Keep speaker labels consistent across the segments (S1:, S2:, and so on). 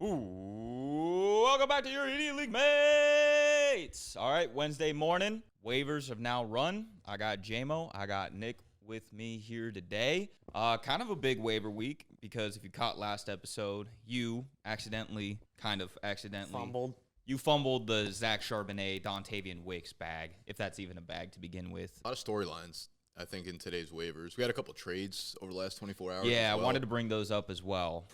S1: Ooh, welcome back to your Idiot League Mates. All right, Wednesday morning. Waivers have now run. I got JMO. I got Nick with me here today. Kind of a big waiver week because if you caught last episode, you accidentally
S2: fumbled.
S1: You fumbled the Zach Charbonnet, Dontavian Wicks bag, if that's even a bag to begin with.
S3: A lot of storylines, I think, in today's waivers. We had a couple trades over the last 24 hours.
S1: Yeah, I wanted to bring those up as well.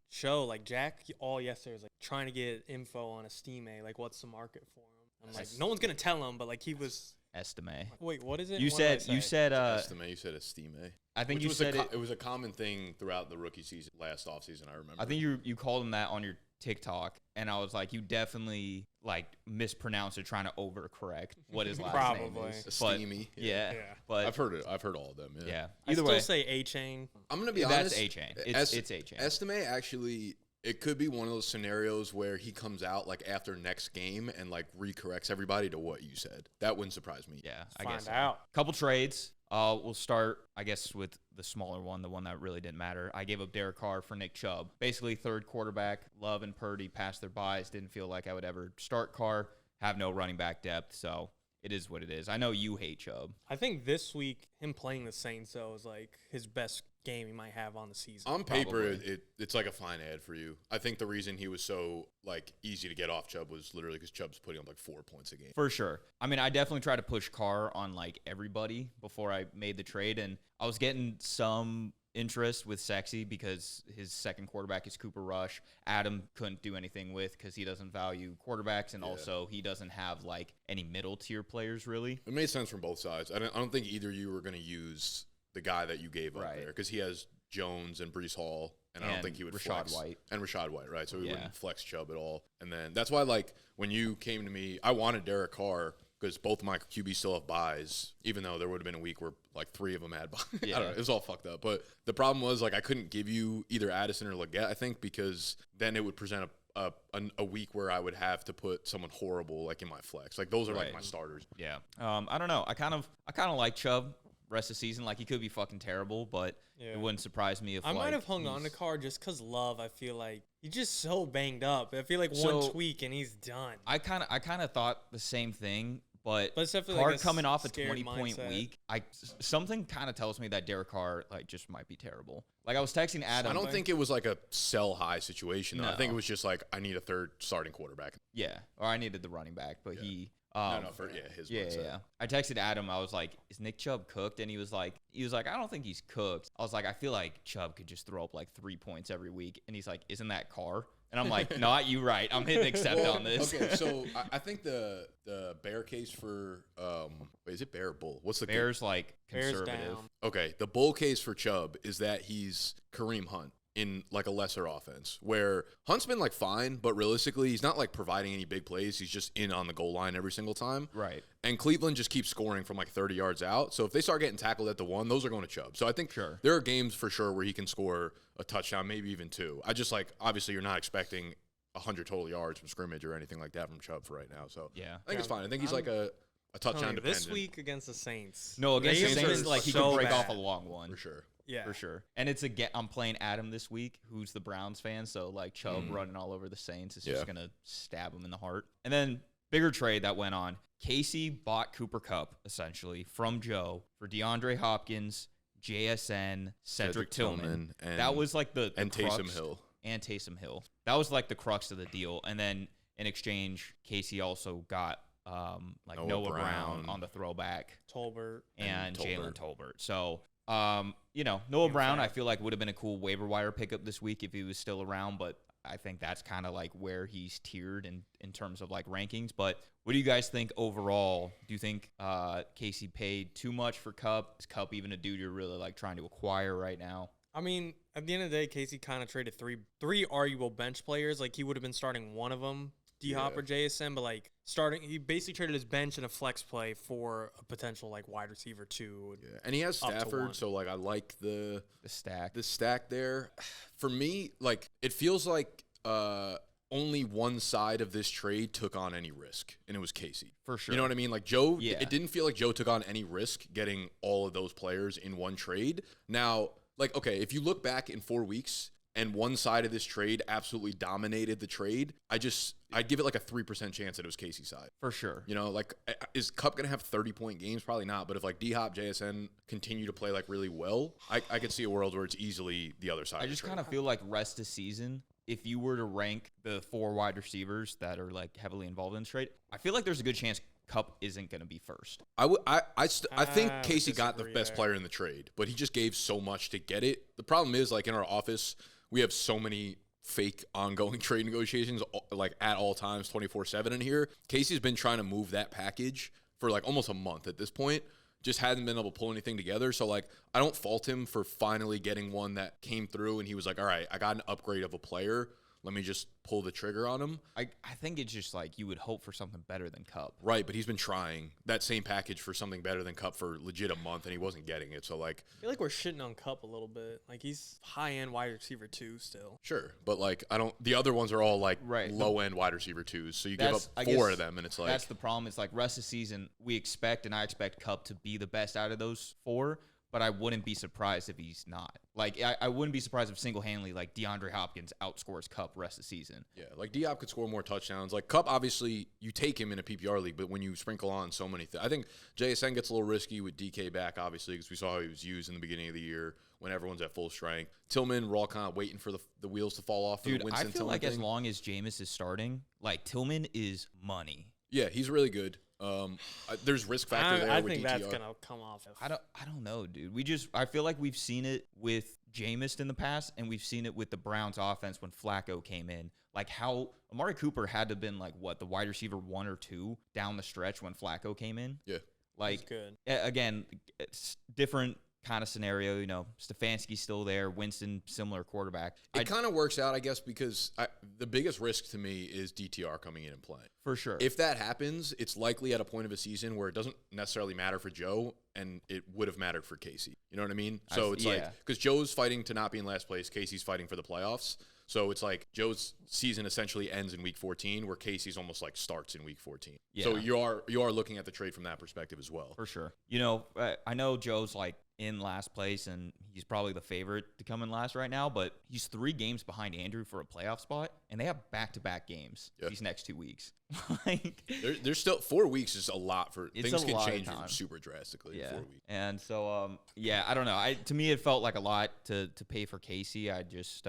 S2: Show, Jack all yesterday was trying to get info on a Steam what's the market for him? I'm no one's gonna tell him, but he was
S1: Estime.
S2: Wait, what is it?
S1: You said
S3: Estime. You said Estime.
S1: I think
S3: Which
S1: you said
S3: it was a common thing throughout the rookie season, last offseason, I remember.
S1: I think you called him that on your TikTok, and I was like, you definitely mispronounced it, trying to overcorrect what his last name is.
S3: Steamy.
S1: Yeah. But
S3: I've heard it. I've heard all of them.
S1: Yeah.
S2: Either way, say A-Chain.
S3: I'm gonna be honest.
S1: That's A-Chain. It's A-Chain.
S3: Estime actually. It could be one of those scenarios where he comes out after next game and recorrects everybody to what you said. That wouldn't surprise me.
S1: Yeah, I
S2: Find
S1: guess.
S2: out.
S1: Couple trades. We'll start, I guess, with the smaller one, the one that really didn't matter. I gave up Derek Carr for Nick Chubb. Basically, third quarterback. Love and Purdy passed their buys. Didn't feel like I would ever start Carr. Have no running back depth, so it is what it is. I know you hate Chubb.
S2: I think this week, him playing the Saints, though, is his best game he might have on the season.
S3: On paper, it's like a fine ad for you. I think the reason he was so easy to get off Chubb was literally because Chubb's putting up 4 points a game.
S1: For sure. I mean, I definitely tried to push Carr on everybody before I made the trade, and I was getting some interest with Sexy because his second quarterback is Cooper Rush. Adam couldn't do anything with because he doesn't value quarterbacks, and also he doesn't have any middle tier players really.
S3: It made sense from both sides. I don't think either of you were going to use the guy that you gave up there because he has Jones and Breece Hall, and I don't think he would flex. Rashad White, right? So he wouldn't flex Chubb at all. And then that's why, when you came to me, I wanted Derek Carr because both my QBs still have buys, even though there would have been a week where 3 of them had buys. Yeah. I don't know. It was all fucked up. But the problem was I couldn't give you either Addison or Leggett, I think, because then it would present a week where I would have to put someone horrible in my flex. Those are my starters.
S1: Yeah. I don't know. I kind of like Chubb. Rest of the season, he could be fucking terrible, but it wouldn't surprise me if
S2: I might have hung on to Carr just because Love. I feel he's just so banged up. I feel one tweak and he's done.
S1: I kind of thought the same thing, but
S2: it's definitely
S1: Carr coming off a 20-point
S2: mindset.
S1: week, something kind of tells me that Derek Carr just might be terrible. I was texting Adam.
S3: I don't think it was a sell high situation. Though.
S1: No.
S3: I think it was just I need a third starting quarterback.
S1: Yeah, or I needed the running back, but he.
S3: His
S1: mindset. Yeah. I texted Adam. I was like, "Is Nick Chubb cooked?" And he was like, "I don't think he's cooked." I was like, "I feel like Chubb could just throw up 3 points every week." And he's like, "Isn't that Carr?" And I'm like, "No, you right. I'm hitting accept on this."
S3: Okay, so I think the bear case for wait, is it bear or bull? What's the
S1: Bears
S2: Bears
S1: conservative?
S2: down.
S3: Okay, the bull case for Chubb is that he's Kareem Hunt in a lesser offense, where Hunt's been fine, but realistically he's not providing any big plays. He's just in on the goal line every single time.
S1: Right.
S3: And Cleveland just keeps scoring from 30 yards out. So if they start getting tackled at the 1, those are going to Chubb. So I think there are games for sure where he can score a touchdown, maybe even 2. I just obviously you're not expecting 100 total yards from scrimmage or anything like that from Chubb for right now. So
S1: yeah,
S3: I think it's fine. I think he's a touchdown dependent.
S2: This week against the Saints.
S1: No, against the Saints, he could break
S2: bad.
S1: off a long one.
S3: For sure.
S2: Yeah.
S1: For sure. And I'm playing Adam this week, who's the Browns fan, so Chubb running all over the Saints is just going to stab him in the heart. And then bigger trade that went on. Casey bought Cooper Kupp, essentially, from Joe for DeAndre Hopkins, JSN, Cedric Tillman.
S3: And
S1: that was the
S3: and
S1: crux.
S3: Taysom Hill.
S1: And Taysom Hill. That was the crux of the deal. And then in exchange, Casey also got Noah Brown on the throwback.
S2: Tolbert.
S1: And Jalen Tolbert. So Noah Brown, I feel would have been a cool waiver wire pickup this week if he was still around, but I think that's kind of where he's tiered in terms of rankings. But what do you guys think overall? Do you think Casey paid too much for Kupp? Is Kupp even a dude you're really trying to acquire right now?
S2: I mean, at the end of the day, Casey kind of traded three arguable bench players. He would have been starting one of them, D-Hop or JSN, but he basically traded his bench and a flex play for a potential wide receiver 2.
S3: Yeah, and he has Stafford, so I like the
S1: stack.
S3: The stack there. For me, it feels only one side of this trade took on any risk, and it was Casey.
S1: For sure.
S3: You know what I mean? Joe, it didn't feel like Joe took on any risk getting all of those players in one trade. Now, okay, if you look back in 4 weeks and one side of this trade absolutely dominated the trade, I'd give it like a 3% chance that it was Casey's side.
S1: For sure.
S3: You know, like, is Kupp going to have 30-point games? Probably not. But if, like, D-Hop, JSN continue to play, like, really well, I could see a world where it's easily the other side.
S1: I just kind of feel like rest of season, if you were to rank the 4 wide receivers that are, like, heavily involved in this trade, I feel like there's a good chance Kupp isn't going to be first.
S3: I think Casey got the best player in the trade, but he just gave so much to get it. The problem is, like, in our office, we have so many fake ongoing trade negotiations, like, at all times, 24/7 in here. Casey's been trying to move that package for, like, almost a month at this point. Just hasn't been able to pull anything together. So, like, I don't fault him for finally getting one that came through, and he was like, all right, I got an upgrade of a player. Let me just pull the trigger on him.
S1: I think it's just like you would hope for something better than Kupp.
S3: Right, but he's been trying that same package for something better than Kupp for legit a month, and he wasn't getting it. So, like,
S2: I feel like we're shitting on Kupp a little bit. Like, he's high-end wide receiver 2 still.
S3: Sure, but, like, the other ones are all, like, low-end wide receiver 2s. So you give up 4 of them, and it's like.
S1: That's the problem. It's like rest of the season, I expect Kupp to be the best out of those 4. But I wouldn't be surprised if he's not. Like, I wouldn't be surprised if single-handedly, like, DeAndre Hopkins outscores Kupp rest of the season.
S3: Yeah, like, D-Hop could score more touchdowns. Like, Kupp, obviously, you take him in a PPR league, but when you sprinkle on so many things. I think JSN gets a little risky with DK back, obviously, because we saw how he was used in the beginning of the year when everyone's at full strength. Tillman, we're all kind of waiting for the wheels to fall off.
S1: Dude,
S3: for the
S1: I feel
S3: Tillman
S1: like
S3: thing.
S1: as long as Jameis is starting, like, Tillman is money.
S3: Yeah, he's really good. There's risk factor there.
S2: I
S3: with
S2: think
S3: DTR.
S2: that's gonna come off.
S1: I don't know, dude. I feel like we've seen it with Jameis in the past, and we've seen it with the Browns offense when Flacco came in. Like how Amari Cooper had to have been like the wide receiver 1 or 2 down the stretch when Flacco came in.
S3: Yeah,
S1: like
S2: good.
S1: Again, it's different kind of scenario. You know, Stefanski's still there. Winston, similar quarterback.
S3: It kind of works out, I guess, because the biggest risk to me is DTR coming in and playing.
S1: For sure.
S3: If that happens, it's likely at a point of a season where it doesn't necessarily matter for Joe, and it would have mattered for Casey. You know what I mean? So it's like, because Joe's fighting to not be in last place, Casey's fighting for the playoffs. So it's like Joe's season essentially ends in week 14, where Casey's almost like starts in week 14. Yeah. So you are looking at the trade from that perspective as well.
S1: For sure. You know, I know Joe's like in last place, and he's probably the favorite to come in last right now, but he's 3 games behind Andrew for a playoff spot, and they have back-to-back games these next 2 weeks. Like,
S3: there's still 4 weeks is a lot for things can change super drastically in 4 weeks.
S1: And so I don't know. To me it felt like a lot to pay for Casey. I just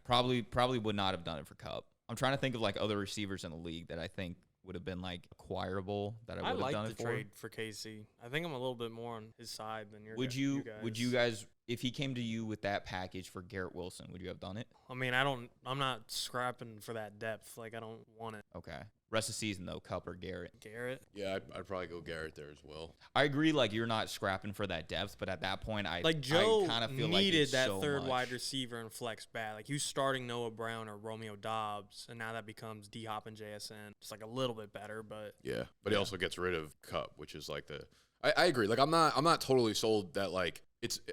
S1: probably would not have done it for Kupp. I'm trying to think of like other receivers in the league that I think would have been like acquirable that I would have done it for.
S2: I like the trade for Casey. I think I'm a little bit more on his side than you guys.
S1: Would you guys, if he came to you with that package for Garrett Wilson, would you have done it?
S2: I mean, I'm not scrapping for that depth. Like, I don't want it.
S1: Okay. Rest of the season, though, Kupp or Garrett?
S2: Garrett?
S3: Yeah, I'd probably go Garrett there as well.
S1: I agree, like, you're not scrapping for that depth, but at that point,
S2: Joe
S1: kind of feel
S2: needed
S1: that
S2: third wide receiver and flex bad. Like, he was starting Noah Brown or Romeo Doubs, and now that becomes D-Hop and JSN. Just, like, a little bit better, but...
S3: Yeah, but he also gets rid of Kupp, which is, like, I agree. Like, I'm not totally sold that, like,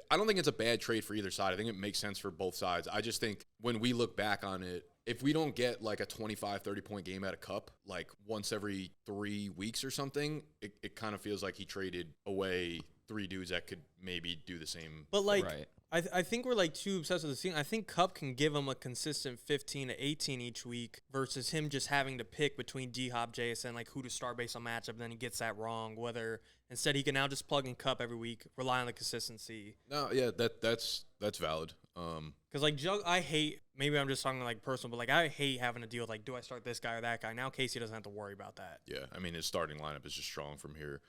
S3: I don't think it's a bad trade for either side. I think it makes sense for both sides. I just think when we look back on it, if we don't get like a 25, 30-point game out of Kupp, like once every 3 weeks or something, it kind of feels like he traded away 3 dudes that could maybe do the same.
S2: But like, I think we're like too obsessed with the team. I think Kupp can give him a consistent 15 to 18 each week versus him just having to pick between D-Hop, JSN, like who to start based on matchup. And then he gets that wrong. Whether instead he can now just plug in Kupp every week, rely on the consistency.
S3: No, yeah, that's valid.
S2: Because like Joe, I hate. Maybe I'm just talking like personal, but like I hate having to deal with like, do I start this guy or that guy? Now Casey doesn't have to worry about that.
S3: Yeah, I mean his starting lineup is just strong from here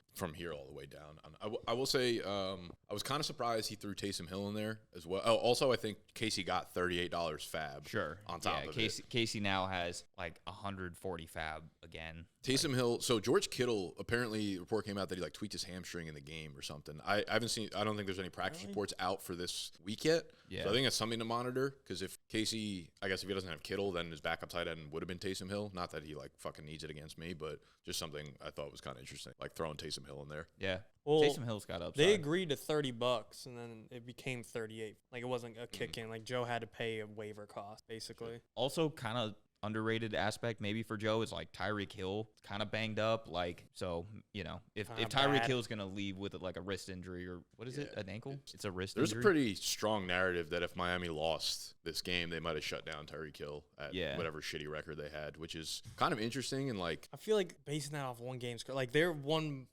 S3: all the way down. I will say I was kind of surprised he threw Taysom Hill in there as well. Oh, also I think Casey got $38 fab.
S1: Sure.
S3: On top of it.
S1: Casey now has like 140 fab again.
S3: Taysom Hill. So George Kittle, apparently a report came out that he like tweaked his hamstring in the game or something. I haven't seen. I don't think there's any practice reports out for this week yet.
S1: Yeah.
S3: So I think that's something to monitor because if Casey, I guess if he doesn't have Kittle, then his backup tight end would have been Taysom Hill. Not that he like fucking needs it against me, but just something I thought was kind of interesting, like throwing Taysom Hill in there.
S1: Yeah.
S2: Well,
S1: Taysom Hill's got upside.
S2: They agreed to $30, and then it became 38. Like it wasn't a kick in. Like Joe had to pay a waiver cost, basically.
S1: Also, kind of underrated aspect maybe for Joe is like Tyreek Hill kind of banged up. Like, so, you know, if Tyreek Hill's going to leave with like a wrist injury or what is it? An ankle? It's a wrist
S3: There's
S1: injury.
S3: A pretty strong narrative that if Miami lost this game, they might have shut down Tyreek Hill at whatever shitty record they had, which is kind of interesting. And like,
S2: I feel like basing that off one game, like they're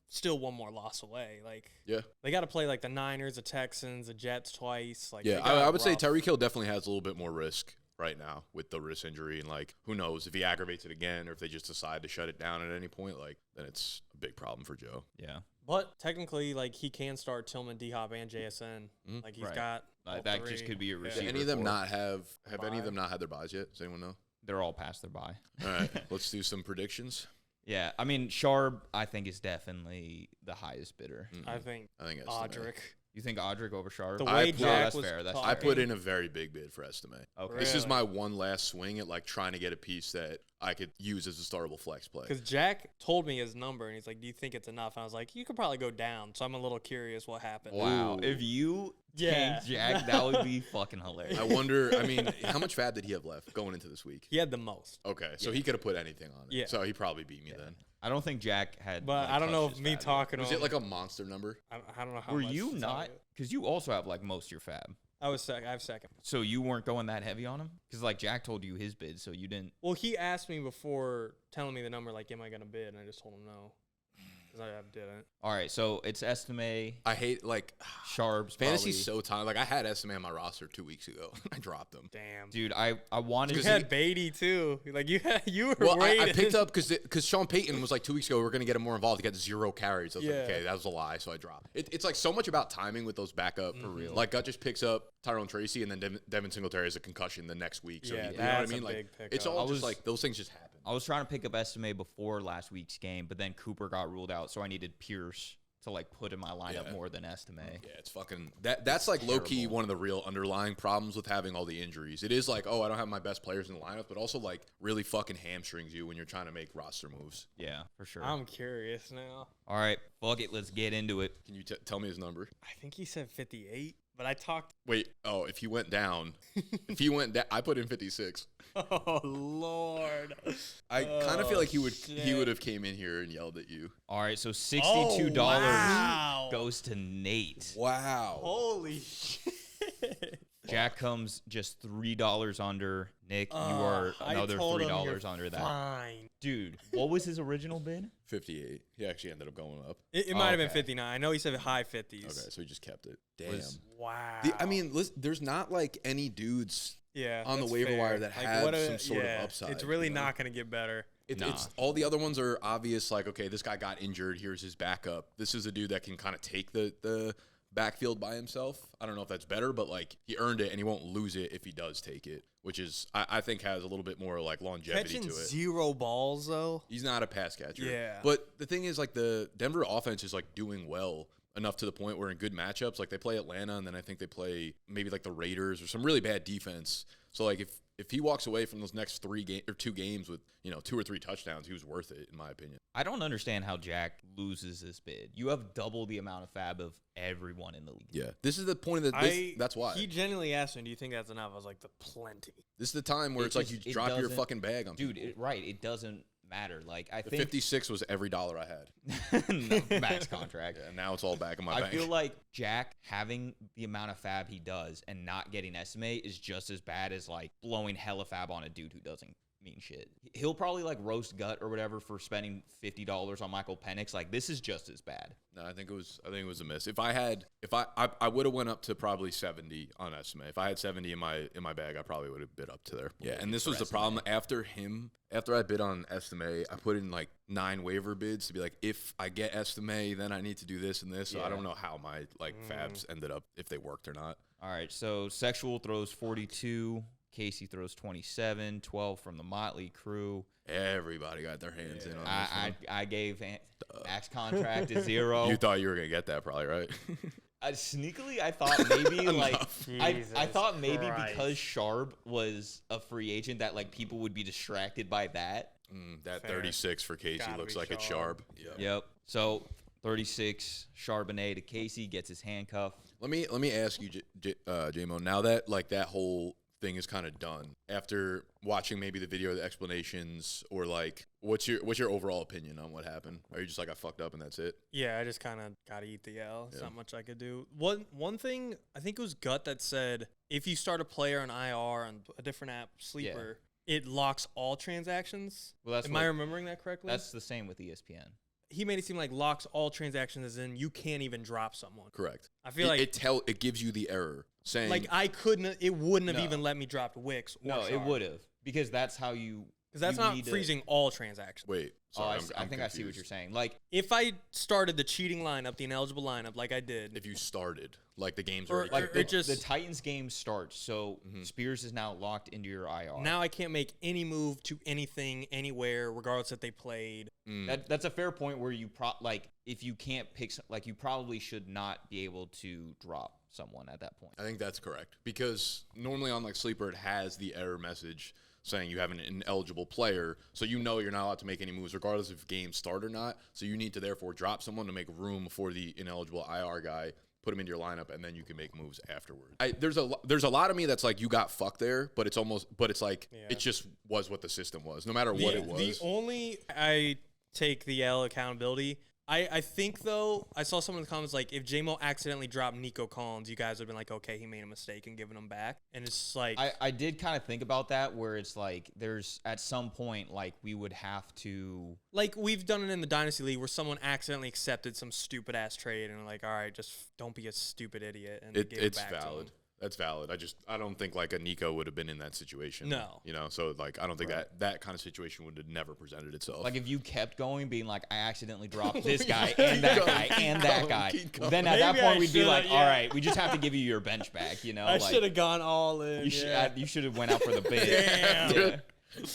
S2: still one more loss away. Like, they got to play like the Niners, the Texans, the Jets twice. Like,
S3: I would say Tyreek Hill definitely has a little bit more risk right now with the wrist injury, and like, who knows if he aggravates it again or if they just decide to shut it down at any point, like, then it's a big problem for Joe.
S1: Yeah.
S2: But technically, like, he can start Tillman, D-Hop, and JSN. Like, he's got
S1: that just could be a receiver.
S3: Any of them not have any of them not had their buys yet? Does anyone know?
S1: They're all past their bye.
S3: All right, let's do some predictions.
S1: Yeah, I mean, Sharp, I think, is definitely the highest bidder.
S2: I think Audric.
S1: You think Audric over Sharp?
S2: The way Jack
S1: that's fair.
S3: I put in a very big bid for Estime.
S1: Okay.
S3: This is my one last swing at like trying to get a piece that I could use as a startable flex play.
S2: Because Jack told me his number, and he's like, do you think it's enough? And I was like, you could probably go down. So I'm a little curious what happened.
S1: Wow. Ooh. If you tanked Jack, that would be fucking hilarious.
S3: I wonder, I mean, how much fab did he have left going into this week?
S2: He had the most.
S3: Okay, so he could have put anything on it.
S2: Yeah.
S3: So he probably beat me then.
S1: I don't think Jack had.
S2: But I don't know if me talking.
S3: Was it like a monster number?
S2: I don't know how.
S1: Were you not? Because you also have like most of your fab.
S2: I have second.
S1: So you weren't going that heavy on him? Because like Jack told you his bid, so you didn't.
S2: Well, he asked me before telling me the number, like, am I gonna bid? And I just told him no. I didn't.
S1: All right, so it's Estime.
S3: I hate like
S1: Sharps.
S3: Fantasy's so tight. Like I had Estime on my roster 2 weeks ago. I dropped them.
S2: Damn,
S1: dude. I wanted.
S2: You had Beatty too. Like you were.
S3: Well, I picked up because Sean Payton was like 2 weeks ago. We're gonna get him more involved. He got 0 carries. I was like, okay, that was a lie. So I dropped. It's like so much about timing with those backup. For real. Like Gut just picks up Tyrone Tracy and then Devin Singletary has a concussion the next week. So you know what I mean? Like it's all just like those things just happen.
S1: I was trying to pick up Estime before last week's game, but then Cooper got ruled out, so I needed Pierce to like put in my lineup more than Estime.
S3: Yeah, it's fucking that's like low key one of the real underlying problems with having all the injuries. It is like, oh, I don't have my best players in the lineup, but also like really fucking hamstrings you when you're trying to make roster moves.
S1: Yeah, for sure.
S2: I'm curious now.
S1: All right, fuck it, let's get into it.
S3: Can you tell me his number?
S2: I think he said 58, but I talked.
S3: Wait, if he went down, I put in 56.
S2: Oh Lord!
S3: I kind of feel like he would have came in here and yelled at you.
S1: All right, so $62 goes to Nate.
S3: Wow!
S2: Holy shit!
S1: Jack comes just $3 under. Nick, you are another $3 under that.
S2: Fine,
S1: dude. What was his original bid?
S3: 58. He actually ended up going up.
S2: It might have been 59. I know he said high 50s.
S3: Okay, so he just kept it. Damn.
S2: Wow.
S3: I mean, there's not like any dudes. On the waiver wire that have some sort of upside.
S2: It's really not going to get better.
S3: It's all the other ones are obvious. Like, okay, this guy got injured. Here's his backup. This is a dude that can kind of take the backfield by himself. I don't know if that's better, but like he earned it and he won't lose it if he does take it, which is I think has a little bit more like longevity
S2: Catching
S3: to it.
S2: 0 balls though.
S3: He's not a pass catcher.
S2: Yeah.
S3: But the thing is, like, the Denver offense is like doing well enough to the point where in good matchups, like they play Atlanta and then I think they play maybe like the Raiders or some really bad defense. So like if he walks away from those next 2 games with 2 or 3 touchdowns, he was worth it in my opinion.
S1: I don't understand how Jack loses this bid. You have double the amount of fab of everyone in the league.
S3: Yeah, this is the point of that's why
S2: he genuinely asked me, "Do you think that's enough?" I was like, "The plenty."
S3: This is the time where it's like you drop your fucking bag on
S1: dude.
S3: people.
S1: It doesn't matter. Like I think
S3: 56 was every dollar I had.
S1: No, max contract.
S3: Yeah, now it's all back in my bank.
S1: I feel like Jack having the amount of fab he does and not getting Estime is just as bad as like blowing hella fab on a dude who doesn't mean shit. He'll probably like roast Gut or whatever for spending $50 on Michael Penix. Like this is just as bad.
S3: No, I think it was a miss. If I would have went up to probably 70 on Estime. If I had 70 in my bag, I probably would have bid up to there. Yeah, and this was the problem after I bid on Estime, I put in like 9 waiver bids to be like, if I get Estime, then I need to do this and this. So I don't know how my like fabs ended up, if they worked or not.
S1: All right, so Sexual throws 42. Casey throws 27, 12 from the Motley crew.
S3: Everybody got their hands in on this one.
S1: I gave max contract to 0.
S3: You thought you were going to get that probably, right?
S1: Sneakily, I thought maybe like I thought maybe because Sharp was a free agent that like people would be distracted by that.
S3: That Fair. 36 for Casey looks like it's Sharp.
S1: Yep. So 36 Charbonnet to Casey gets his handcuff.
S3: Let me ask you, J-Mo, now that like that whole thing is kind of done after watching maybe the video, the explanations, or like what's your overall opinion on what happened? Are you just like I fucked up and that's it?
S2: Yeah, I just kind of got to eat the L. There's not much I could do. One thing, I think it was Gut that said if you start a player on IR on a different app, Sleeper, it locks all transactions. Well, Am I remembering that correctly?
S1: That's the same with ESPN.
S2: He made it seem like locks all transactions, as in you can't even drop someone.
S3: Correct.
S2: I feel like
S3: it gives you the error saying
S2: like it wouldn't have even let me drop Wicks. Or
S1: no, it would have, because that's how you.
S2: Because that's not freezing all transactions.
S3: Wait, sorry,
S1: I think I see what you're saying. Like,
S2: if I started the cheating lineup, the ineligible lineup, like I did.
S3: If you started, like the game's
S2: already.
S3: Like
S1: the Titans game starts, so Spears is now locked into your IR.
S2: Now I can't make any move to anything, anywhere, regardless if they played.
S1: That's a fair point where you if you can't pick, you probably should not be able to drop someone at that point.
S3: I think that's correct, because normally on like Sleeper it has the error message saying you have an ineligible player, so you know you're not allowed to make any moves regardless if games start or not. So you need to therefore drop someone to make room for the ineligible IR guy, put him into your lineup, and then you can make moves afterwards. There's a lot of me that's like you got fucked there, but it's like it just was what the system was, no matter what it was.
S2: The only I take the L accountability. I think, though, I saw someone in the comments, like, if J-Mo accidentally dropped Nico Collins, you guys would have been like, okay, he made a mistake and given him back. And it's just like...
S1: I did kind of think about that, where it's like, there's, at some point, like, we would have to...
S2: Like, we've done it in the Dynasty League where someone accidentally accepted some stupid-ass trade and like, all right, just don't be a stupid idiot. And
S3: it's valid. That's valid. I don't think like a Nico would have been in that situation.
S2: No.
S3: You know, so like I don't think that kind of situation would have never presented itself.
S1: Like if you kept going, being like, I accidentally dropped this guy and that guy and that guy, then at that point we'd be like, all right, we just have to give you your bench back. You know,
S2: I should have gone all in.
S1: You should have went out for the bid.
S2: Damn.
S1: Yeah.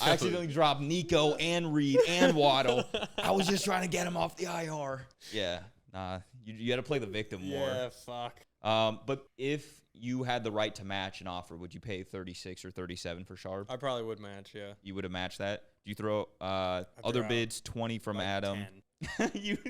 S1: I accidentally dropped Nico and Reed and Waddle. I was just trying to get him off the IR. Yeah, nah, you got to play the victim more.
S2: Yeah, fuck.
S1: But if you had the right to match an offer, would you pay 36 or 37 for Sharp?
S2: I probably would match, yeah.
S1: You would have matched that? Do you throw other bids, 20 from like Adam?
S2: 10.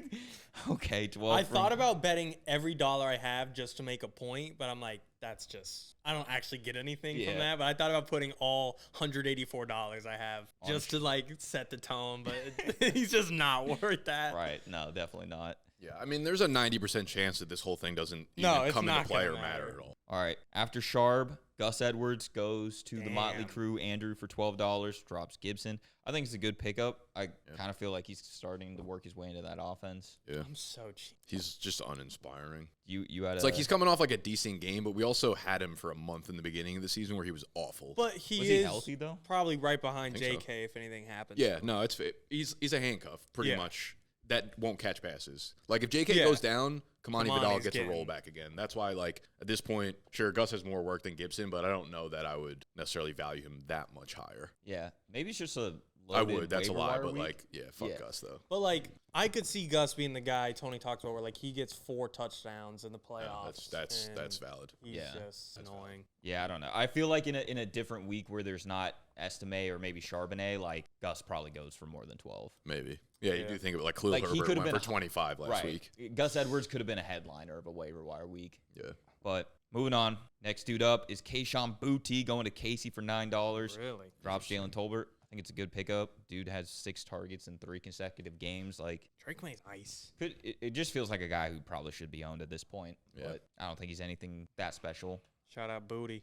S1: Okay, 12.
S2: I thought about betting every dollar I have just to make a point, but I'm like, that's just, I don't actually get anything from that. But I thought about putting all $184 I have just to like set the tone, but he's just not worth that.
S1: Right, no, definitely not.
S3: Yeah, I mean, there's a 90% chance that this whole thing doesn't even come into play or matter at all.
S1: All right, after Sharp, Gus Edwards goes to the Motley Crew. Andrew for $12 drops Gibson. I think it's a good pickup. I kind of feel like he's starting to work his way into that offense.
S3: Yeah,
S2: I'm so cheap.
S3: He's just uninspiring.
S1: You had
S3: it's like he's coming off like a decent game, but we also had him for a month in the beginning of the season where he was awful.
S2: But was
S1: he healthy though?
S2: Probably right behind JK if anything happens.
S3: Yeah, no, he's a handcuff pretty much. That won't catch passes. Like if JK goes down, Kamani Vidal gets a rollback again. That's why, like at this point, sure, Gus has more work than Gibson, but I don't know that I would necessarily value him that much higher.
S1: Yeah, maybe it's just a.
S3: I would. That's a lie, but like, fuck Gus though.
S2: But like, I could see Gus being the guy Tony talked about, where like he gets 4 touchdowns in the playoffs.
S3: That's valid.
S2: He's just annoying. Valid.
S1: Yeah, I don't know. I feel like in a different week where there's not Estime or maybe Charbonnet, like Gus probably goes for more than 12.
S3: Maybe. Yeah, you do think of it like Khalil Herbert went for 25 last week.
S1: Gus Edwards could have been a headliner of a waiver wire week.
S3: Yeah.
S1: But moving on, next dude up is Kayshon Boutte going to Casey for $9.
S2: Really?
S1: Drops Jalen Tolbert. I think it's a good pickup. Dude has 6 targets in 3 consecutive games. Like
S2: Drake May's ice.
S1: It just feels like a guy who probably should be owned at this point. Yeah. But I don't think he's anything that special.
S2: Shout out Booty.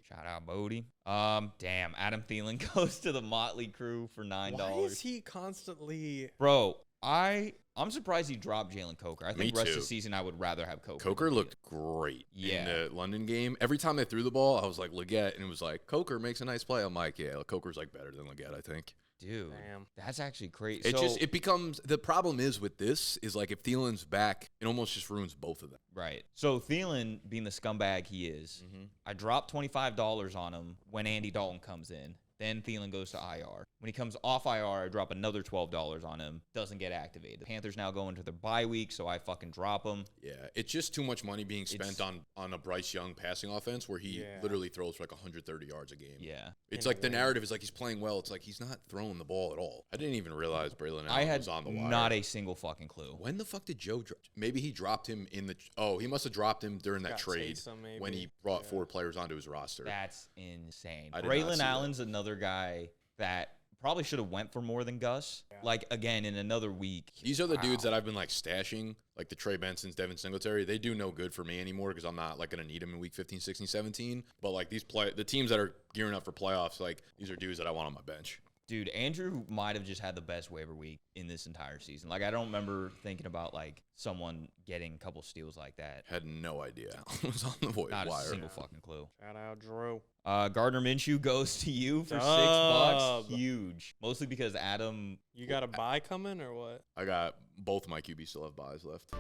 S1: Damn, Adam Thielen goes to the Motley Crew for $9.
S2: Why is he constantly...
S1: Bro, I'm surprised he dropped Jalen Coker. I think the rest of the season I would rather have Coker.
S3: Coker looked great in the London game. Every time they threw the ball, I was like, Leggett, and it was like, Coker makes a nice play. I'm like, yeah, Coker's like better than Leggett, I think.
S1: Dude, that's actually crazy.
S3: It becomes, the problem is with this is like if Thielen's back, it almost just ruins both of them.
S1: Right. So Thielen, being the scumbag he is, I dropped $25 on him when Andy Dalton comes in. Then Thielen goes to IR. When he comes off IR, I drop another $12 on him. Doesn't get activated. The Panthers now go into their bye week, so I fucking drop him.
S3: Yeah, it's just too much money being spent on a Bryce Young passing offense where he literally throws for like 130 yards a game.
S1: Yeah.
S3: It's like the narrative is like he's playing well. It's like he's not throwing the ball at all. I didn't even realize Braylon Allen was on the wire.
S1: Not a single fucking clue.
S3: When the fuck did Joe drop? Maybe he dropped him in the – he must have dropped him during that trade when he brought 4 players onto his roster.
S1: That's insane. Braylon Allen's another guy that probably should have went for more than Gus. Yeah. Like, again, in another week.
S3: These are the dudes that I've been, like, stashing, like the Trey Bensons, Devin Singletary. They do no good for me anymore because I'm not, like, going to need them in week 15, 16, 17. But, like, the teams that are gearing up for playoffs, like, these are dudes that I want on my bench.
S1: Dude, Andrew might have just had the best waiver week in this entire season. Like, I don't remember thinking about, like, someone getting a couple steals like that.
S3: Had no idea. I was on the wire.
S1: Not a single fucking clue.
S2: Shout out, Drew.
S1: Gardner Minshew goes to you for $6. Huge. Mostly because Adam...
S2: You got a bye coming or what?
S3: I got both my QBs still have buys left.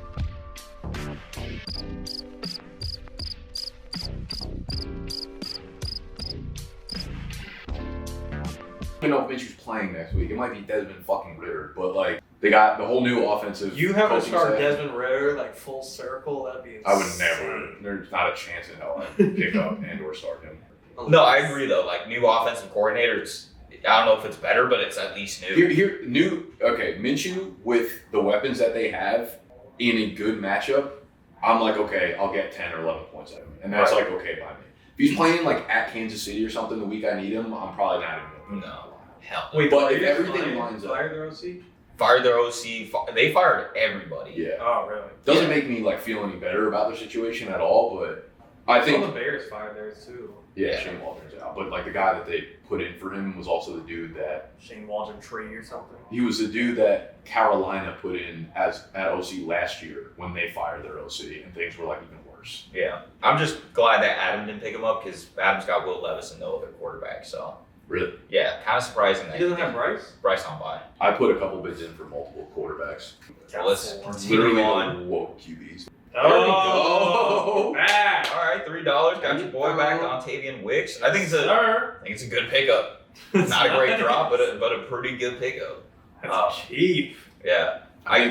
S4: I don't know if Minshew's playing next week. It might be Desmond fucking Ritter, but like they got the whole new offensive.
S5: You have to start Desmond Ritter like full circle. That'd be insane.
S4: I would never. There's not a chance in hell I'd pick up and or start him.
S6: No, I agree though. Like new offensive coordinators, I don't know if it's better, but it's at least new.
S4: Okay, Minshew with the weapons that they have in a good matchup, I'm like, okay, I'll get 10 or 11 points out of him, and that's like okay by me. If he's playing like at Kansas City or something the week I need him, I'm probably not even.
S6: No. Hell.
S5: Wait,
S4: but if everything lines up,
S5: fire their OC?
S6: Fired their OC. They fired everybody.
S4: Yeah.
S5: Oh, really?
S4: Doesn't make me like feel any better about their situation at all, but I think
S5: the Bears fired theirs too.
S4: Yeah, Shane Waldron's out, but like the guy that they put in for him was also the dude that
S5: Shane Waldron tree or something.
S4: He was the dude that Carolina put in as at OC last year when they fired their OC, and things were like even worse.
S6: Yeah, I'm just glad that Adam didn't pick him up because Adam's got Will Levis and no other quarterback. So.
S4: Really?
S6: Yeah, kind of surprising that
S5: he doesn't have Bryce.
S6: Bryce on bye.
S4: I put a couple bids in for multiple quarterbacks.
S6: Let's continue on.
S4: Woke QBs.
S5: Oh, back.
S6: All right, $3. Got your boy back, Dontavian Wicks. I think it's a good pickup. Not a great drop, but a pretty good pickup.
S5: That's cheap.
S6: Yeah,
S4: I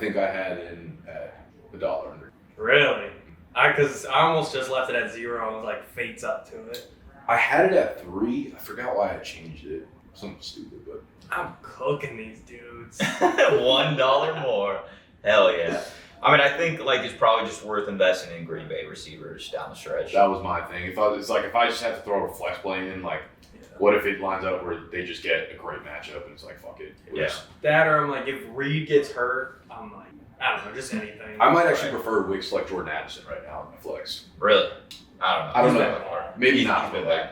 S4: think I had in at $1 under.
S5: Really? Because I almost just left it at 0. I was like, fate's up to it.
S4: I had it at 3. I forgot why I changed it. Something stupid, but
S5: I'm cooking these dudes.
S6: $1 more. Hell yeah. I mean, I think like it's probably just worth investing in Green Bay receivers down the stretch.
S4: That was my thing. If I just have to throw a flex play in, like, what if it lines up where they just get a great matchup and it's like, fuck it.
S5: That or I'm like, if Reed gets hurt, I'm like, I don't know, just anything.
S4: I might actually prefer Wicks like Jordan Addison right now in my flex.
S6: Really? I don't know.
S4: Maybe not. But like,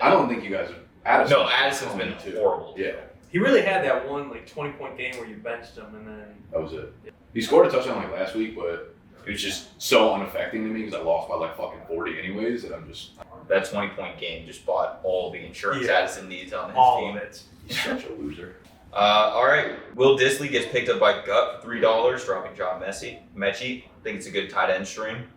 S4: I don't think you guys have.
S6: Addison's been horrible.
S4: Yeah.
S5: He really had that one like 20-point game where you benched him and then.
S4: That was it. He scored a touchdown like last week, but it was just so unaffecting to me because I lost by like fucking 40 anyways, and I'm just.
S6: That 20-point game just bought all the insurance Addison needs on his team.
S5: All of it.
S4: He's such a loser.
S6: All right. Will Dissly gets picked up by Gut for $3, dropping John Mechie. I think it's a good tight end stream.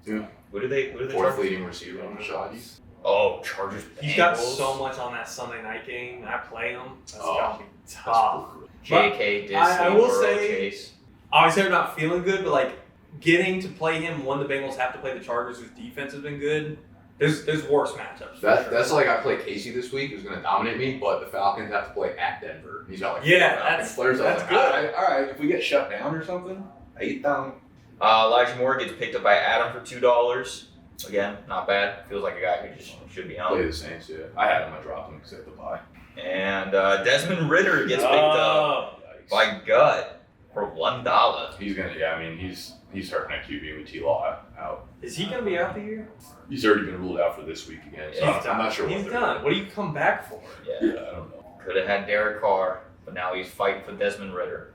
S4: Yeah.
S6: What do they
S4: Fourth leading receiver on the Shaggies.
S6: Oh, Chargers.
S5: He's got so much on that Sunday night game. I play him. That's gonna be tough.
S6: JK, Dissly,
S5: I will
S6: Burrow,
S5: say,
S6: Chase.
S5: Obviously, they're not feeling good, but like getting to play him when the Bengals have to play the Chargers, whose defense has been good. There's worse matchups.
S4: That's like I play Casey this week, who's going to dominate me, but the Falcons have to play at Denver. He's got like
S5: that's
S4: players.
S5: That's
S4: like,
S5: good.
S4: All right, if we get shut down or something, I eat down.
S6: Elijah Moore gets picked up by Adam for $2. Again, not bad. Feels like a guy who just should be home.
S4: Play the Saints, yeah. I had him. I dropped him because I had to buy.
S6: And Desmond Ritter gets picked up by Gut for $1.
S4: He's gonna. Yeah, I mean he's hurting at QB with T-Law out.
S5: Is he gonna be out the year?
S4: He's already been ruled out for this week again. So I'm not sure.
S5: He's done. What do you come back for?
S6: Yeah,
S4: I don't know.
S6: Could have had Derek Carr, but now he's fighting for Desmond Ritter.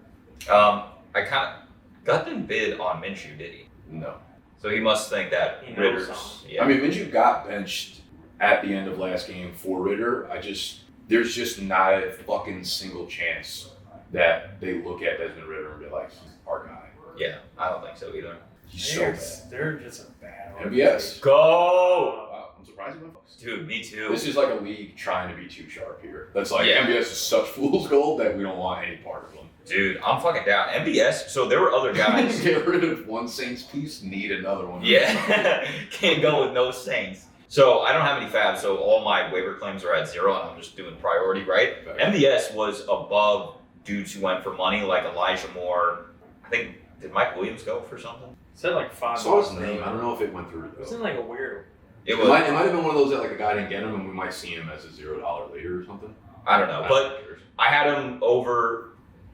S6: Gut didn't bid on Minshew, did he?
S4: No.
S6: So he must think that Ritter's.
S4: Yeah. I mean, Minshew got benched at the end of last game for Ritter. There's just not a fucking single chance that they look at Desmond Ritter and be like, he's our guy.
S6: Yeah, I don't think so either.
S4: He's so bad.
S5: They're just a bad
S4: MBS.
S6: Go!
S4: Wow, I'm surprised he went folks.
S6: Dude, me too.
S4: This is like a league trying to be too sharp here. That's like MBS is such fool's gold that we don't want any part of them.
S6: Dude, I'm fucking down. MBS, so there were other guys.
S4: Get rid of one Saints piece, need another one.
S6: Yeah, can't go with no Saints. So I don't have any fabs, so all my waiver claims are at 0, and I'm just doing priority, right? MBS was above dudes who went for money, like Elijah Moore. I think, did Mike Williams go for something?
S5: Said like 5.
S4: I saw his name. I don't know if it went through.
S5: It was in like a weird.
S6: It
S4: might have been one of those that like a guy didn't get him, and we might see him as a $0 later or something.
S6: I don't know, but I had him over.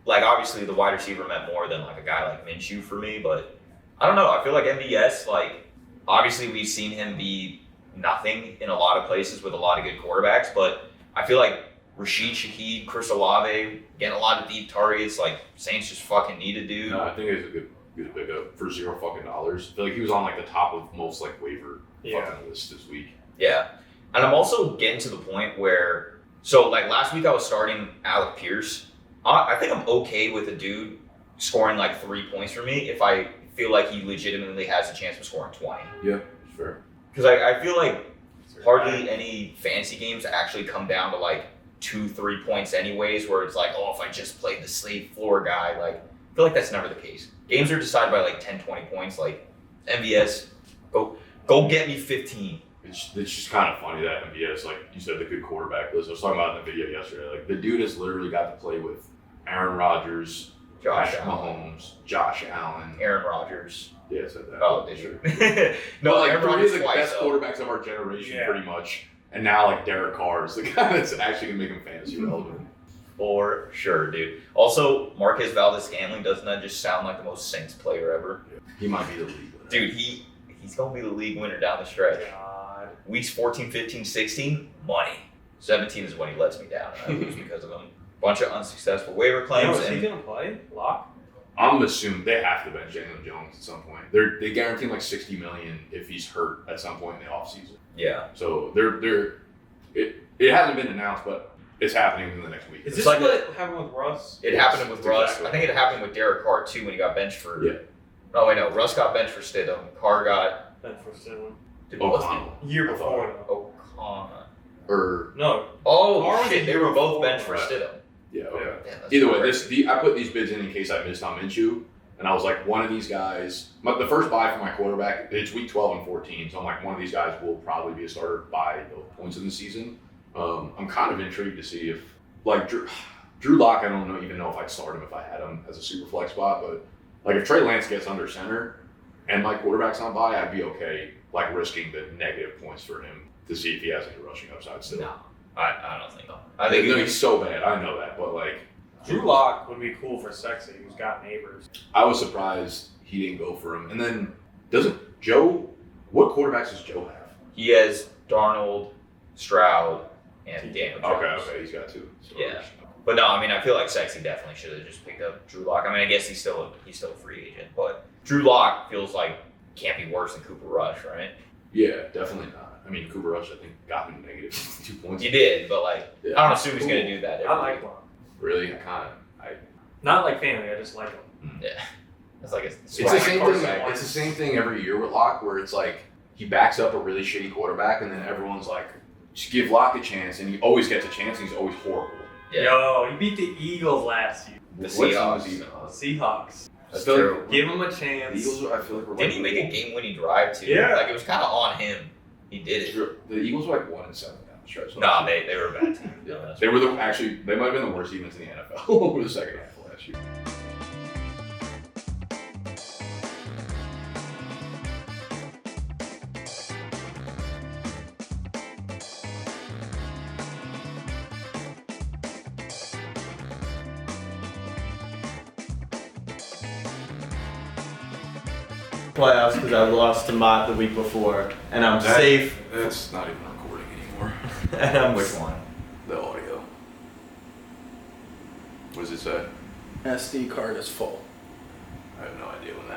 S6: Like, obviously, the wide receiver meant more than, like, a guy like Minshew for me. But I don't know. I feel like MVS, like, obviously, we've seen him be nothing in a lot of places with a lot of good quarterbacks. But I feel like Rashid Shaheed, Chris Olave, getting a lot of deep targets. Like, Saints just fucking need a dude.
S4: No, I think it's a good pickup for $0 fucking dollars. I feel like he was on, like, the top of most, like, waiver fucking lists this week.
S6: Yeah. And I'm also getting to the point where, so, like, last week I was starting Alec Pierce. I think I'm okay with a dude scoring like 3 points for me if I feel like he legitimately has a chance of scoring 20.
S4: Yeah, sure.
S6: Because I feel like hardly any fantasy games actually come down to like 2-3 points anyways, where it's like, oh, if I just played the slate floor guy, like, I feel like that's never the case. Games are decided by like 10, 20 points. Like, MVS, go get me 15.
S4: It's just kind of funny that MVS, like you said, the good quarterback list. I was talking about it in the video yesterday. Like, the dude has literally got to play with Aaron Rodgers,
S6: Josh
S4: Mahomes, Josh Allen,
S6: Aaron Rodgers.
S4: Yeah, I said that.
S6: Oh, did you? No,
S4: like,
S6: Aaron
S4: three
S6: Rodgers
S4: of the
S6: twice,
S4: best
S6: though.
S4: quarterbacks of our generation, pretty much. And now, like, Derek Carr is the guy that's actually going to make him fantasy relevant.
S6: For sure, dude. Also, Marquez Valdes-Scantling, doesn't that just sound like the most Saints player ever?
S4: Yeah. He might be the league winner.
S6: Dude, he's going to be the league winner down the stretch.
S5: God.
S6: Weeks 14, 15, 16, money. 17 is when he lets me down, and I lose because of him. Bunch of unsuccessful waiver claims.
S5: Is he going to play? Lock?
S4: I'm assuming they have to bench Daniel Jones at some point. They guarantee him like $60 million if he's hurt at some point in the offseason.
S6: Yeah.
S4: So it hasn't been announced, but it's happening in the next week.
S5: Is this
S6: like
S5: what happened with Russ?
S6: It happened with Russ.
S4: Exactly.
S6: I think it happened with Derek Carr, too, when he got benched for...
S4: Yeah.
S6: No, wait, no. Russ got benched for Stidham. Carr got...
S5: Ben for Stidham.
S6: Dude,
S4: O'Connell.
S5: Year before, though.
S6: O'Connell.
S4: Or
S5: No.
S6: Oh,
S5: Carr was
S6: shit.
S5: the
S6: They
S5: year
S6: were both
S5: before,
S6: benched for
S4: right.
S6: Stidham.
S4: yeah, okay.
S6: Damn, that's
S4: Either way,
S6: crazy.
S4: I put these bids in case I missed on Minshew, and I was like, one of these guys. The first buy for my quarterback, it's week 12 and 14, so I'm like, one of these guys will probably be a starter by the points in the season. I'm kind of intrigued to see if, like, Drew Lock, I don't even know if I'd start him if I had him as a super flex spot, but like if Trey Lance gets under center and my quarterback's on bye, I'd be okay like risking the negative points for him to see if he has any rushing upside still.
S6: No, I don't think so. I think
S4: he's so bad. I know that, but like
S5: Drew Lock would be cool for sexy, who's got neighbors.
S4: I was surprised he didn't go for him. And then what quarterbacks does Joe have?
S6: he has Darnold, Stroud, and Daniel Jones.
S4: Okay, he's got two.
S6: Yeah. But no, I mean, I feel like Sexy definitely should have just picked up Drew Lock. I mean, I guess he's still a free agent, but Drew Lock feels like can't be worse than Cooper Rush, right?
S4: Yeah, definitely not. I mean, Cooper Rush, I think, got him negative 2 points.
S6: You did, but like,
S4: Yeah.
S6: I don't assume he's gonna do that.
S5: I like Lock.
S4: Really, I
S5: Not like family, I just like him.
S6: Yeah, it's like
S4: It's the same thing. It's the same thing every year with Locke, where it's like he backs up a really shitty quarterback, and then everyone's like, "Just give Locke a chance," and he always gets a chance, and he's always horrible.
S6: Yeah.
S5: Yo, he beat the Eagles last year.
S6: The
S4: What team
S6: Seahawks.
S4: was he on?
S5: Seahawks.
S6: That's
S4: I feel
S6: true.
S4: like
S5: Give him a
S4: the
S5: chance.
S4: Eagles. I feel like we're
S6: Didn't he make a game-winning drive too?
S5: Yeah.
S6: Like it was kind of on him. He did it.
S4: The Eagles were like 1-7 down the stretch.
S6: Nah, they were a bad team.
S4: Yeah.
S6: No, that's
S4: They were they might have been the worst defense in the NFL over the second half of last year.
S7: Playoffs because I lost to Mott the week before, and I'm safe.
S4: That's not even recording anymore.
S7: And I'm
S6: Which one?
S4: The audio. What does it say?
S7: SD card is full.
S4: I have no idea when